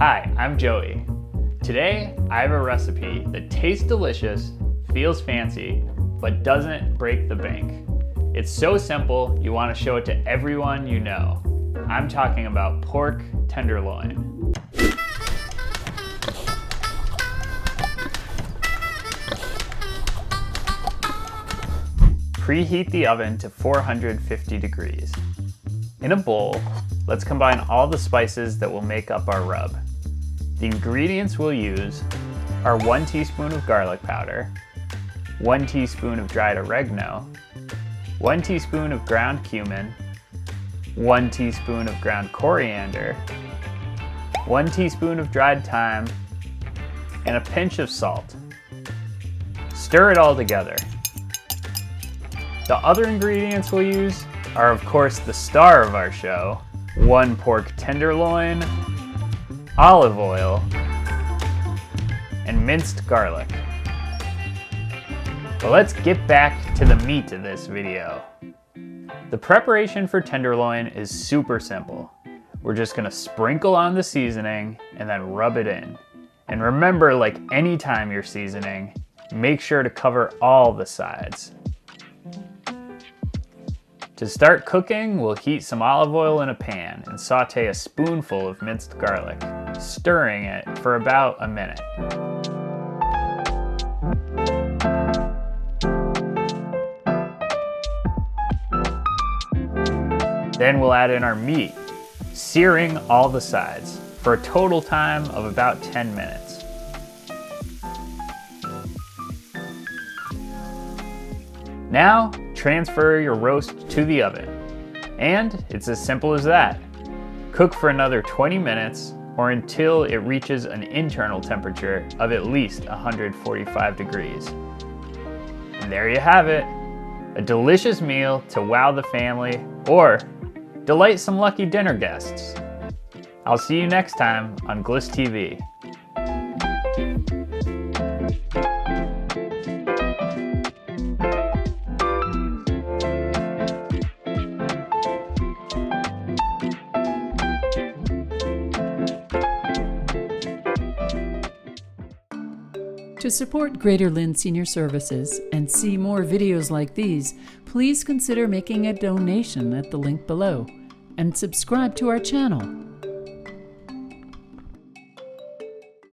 Hi, I'm Joey. Today, I have a recipe that tastes delicious, feels fancy, but doesn't break the bank. It's so simple, you want to show it to everyone you know. I'm talking about pork tenderloin. Preheat the oven to 450 degrees. In a bowl, let's combine all the spices that will make up our rub. The ingredients we'll use are 1 teaspoon of garlic powder, 1 teaspoon of dried oregano, 1 teaspoon of ground cumin, 1 teaspoon of ground coriander, 1 teaspoon of dried thyme, and a pinch of salt. Stir it all together. The other ingredients we'll use are, of course, the star of our show, 1 pork tenderloin, olive oil, and minced garlic. But let's get back to the meat of this video. The preparation for tenderloin is super simple. We're just gonna sprinkle on the seasoning and then rub it in. And remember, like any time you're seasoning, make sure to cover all the sides. To start cooking, we'll heat some olive oil in a pan and saute a spoonful of minced garlic, stirring it for about a minute. Then we'll add in our meat, searing all the sides for a total time of about 10 minutes. Now, transfer your roast to the oven. And it's as simple as that. Cook for another 20 minutes or until it reaches an internal temperature of at least 145 degrees. And there you have it. A delicious meal to wow the family or delight some lucky dinner guests. I'll see you next time on Gliss TV. To support Greater Lynn Senior Services and see more videos like these, please consider making a donation at the link below and subscribe to our channel.